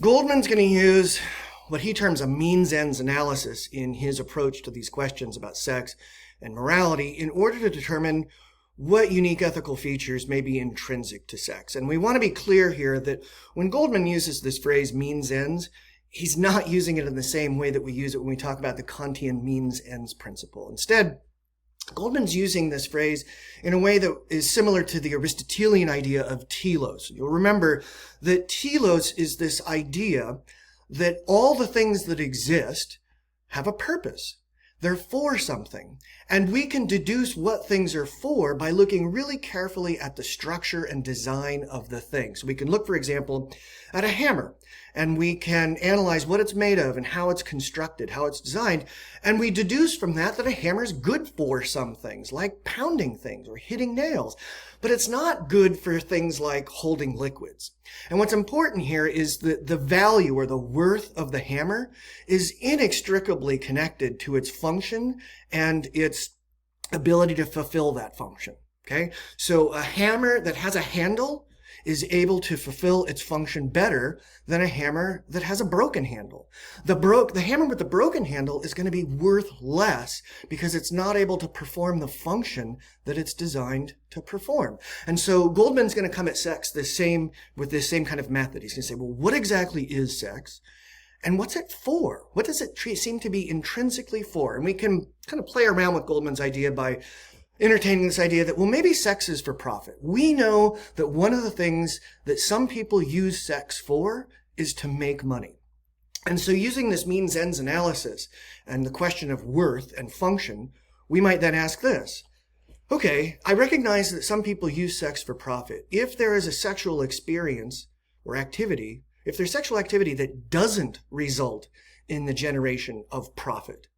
Goldman's going to use what he terms a means-ends analysis in his approach to these questions about sex and morality in order to determine what unique ethical features may be intrinsic to sex. And we want to be clear here that when Goldman uses this phrase means-ends, he's not using it in the same way that we use it when we talk about the Kantian means-ends principle. Instead, Goldman's using this phrase in a way that is similar to the Aristotelian idea of telos. You'll remember that telos is this idea that all the things that exist have a purpose. They're for something. And we can deduce what things are for by looking really carefully at the structure and design of the thing. So we can look, for example, at a hammer, and we can analyze what it's made of and how it's constructed, how it's designed, and we deduce from that that a hammer is good for some things, like pounding things or hitting nails. But it's not good for things like holding liquids. And what's important here is that the value or the worth of the hammer is inextricably connected to its function and its ability to fulfill that function. Okay? So a hammer that has a handle is able to fulfill its function better than a hammer that has a broken handle. The hammer with the broken handle is going to be worth less because it's not able to perform the function that it's designed to perform. And so Goldman's going to come at sex with this same kind of method. He's going to say, well, what exactly is sex? And what's it for? What does it seem to be intrinsically for? And we can kind of play around with Goldman's idea by entertaining this idea that, well, maybe sex is for profit. We know that one of the things that some people use sex for is to make money. And so using this means-ends analysis and the question of worth and function, we might then ask this. Okay, I recognize that some people use sex for profit. If there is a sexual experience or activity, if there's sexual activity that doesn't result in the generation of profit,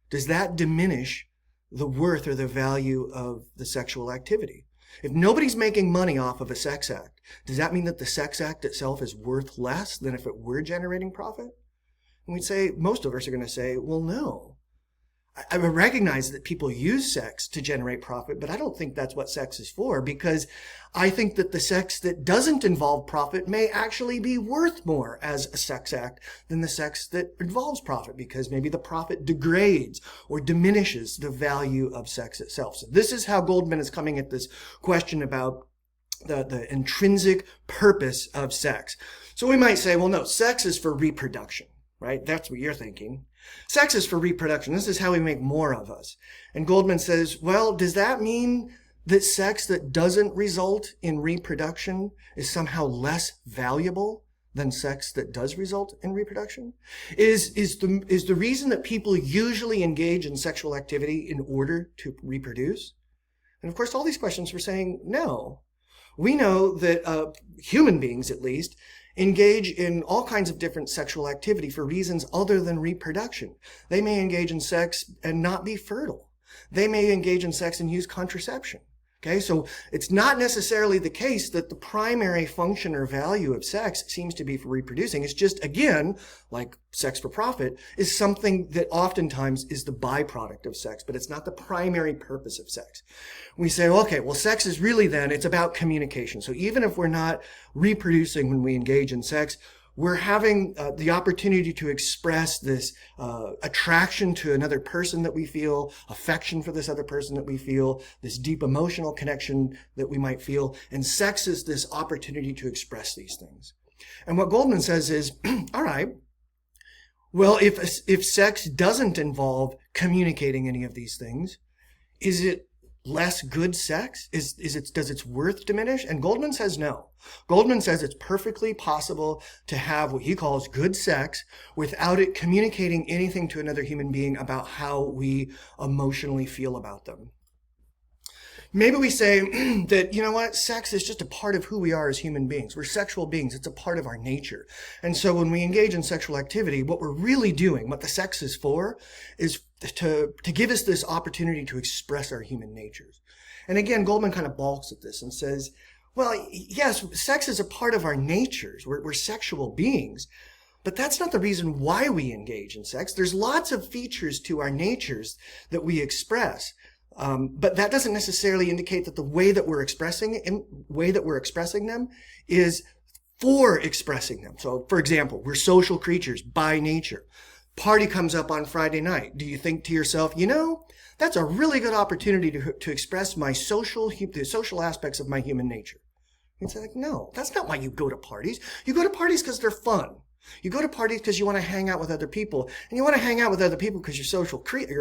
does that diminish the worth or the value of the sexual activity? If nobody's making money off of a sex act, does that mean that the sex act itself is worth less than if it were generating profit? And we'd say, most of us are going to say, well, no. I recognize that people use sex to generate profit, but I don't think that's what sex is for, because I think that the sex that doesn't involve profit may actually be worth more as a sex act than the sex that involves profit, because maybe the profit degrades or diminishes the value of sex itself. So this is how Goldman is coming at this question about the intrinsic purpose of sex. So we might say, well, no, sex is for reproduction, right? That's what you're thinking. Sex is for reproduction. This is how we make more of us. And Goldman says, well, does that mean that sex that doesn't result in reproduction is somehow less valuable than sex that does result in reproduction? Is the reason that people usually engage in sexual activity in order to reproduce? And of course, all these questions we're saying, no. We know that human beings, at least, engage in all kinds of different sexual activity for reasons other than reproduction. They may engage in sex and not be fertile. They may engage in sex and use contraception. Okay, so it's not necessarily the case that the primary function or value of sex seems to be for reproducing. It's just, again, like sex for profit, is something that oftentimes is the byproduct of sex, but it's not the primary purpose of sex. We say, okay, well, sex is really then, it's about communication. So even if we're not reproducing when we engage in sex, we're having the opportunity to express this attraction to another person that we feel, affection for this other person that we feel, this deep emotional connection that we might feel. And sex is this opportunity to express these things. And what Goldman says is, all right, well, if sex doesn't involve communicating any of these things, is it less good sex? Does its worth diminish? And Goldman says no. Goldman says it's perfectly possible to have what he calls good sex without it communicating anything to another human being about how we emotionally feel about them. Maybe we say that, you know what, sex is just a part of who we are as human beings. We're sexual beings. It's a part of our nature. And so when we engage in sexual activity, what we're really doing, what the sex is for, is to give us this opportunity to express our human natures. And again, Goldman kind of balks at this and says, well, yes, sex is a part of our natures. We're sexual beings. But that's not the reason why we engage in sex. There's lots of features to our natures that we express. But that doesn't necessarily indicate that the way that we're expressing them is for expressing them. So, for example, we're social creatures by nature. Party comes up on Friday night. Do you think to yourself, that's a really good opportunity to express the social aspects of my human nature? It's like, no, that's not why you go to parties. You go to parties because they're fun. You go to parties because you want to hang out with other people, and you want to hang out with other people because you're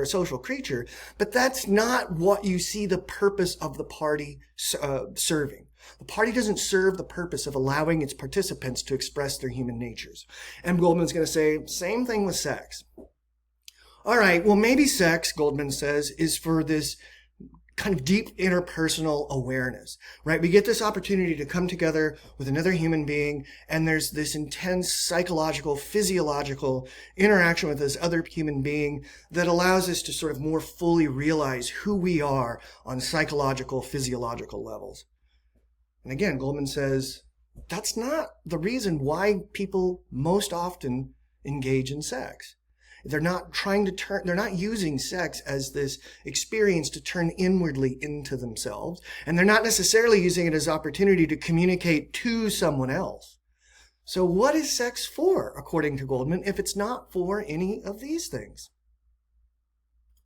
a social creature, but that's not what you see the purpose of the party serving. The party doesn't serve the purpose of allowing its participants to express their human natures. And Goldman's going to say, same thing with sex. All right, well, maybe sex, Goldman says, is for this kind of deep interpersonal awareness, right? We get this opportunity to come together with another human being, and there's this intense psychological, physiological interaction with this other human being that allows us to sort of more fully realize who we are on psychological, physiological levels. And again, Goldman says, that's not the reason why people most often engage in sex. They're not using sex as this experience to turn inwardly into themselves. And they're not necessarily using it as opportunity to communicate to someone else. So what is sex for, according to Goldman, if it's not for any of these things?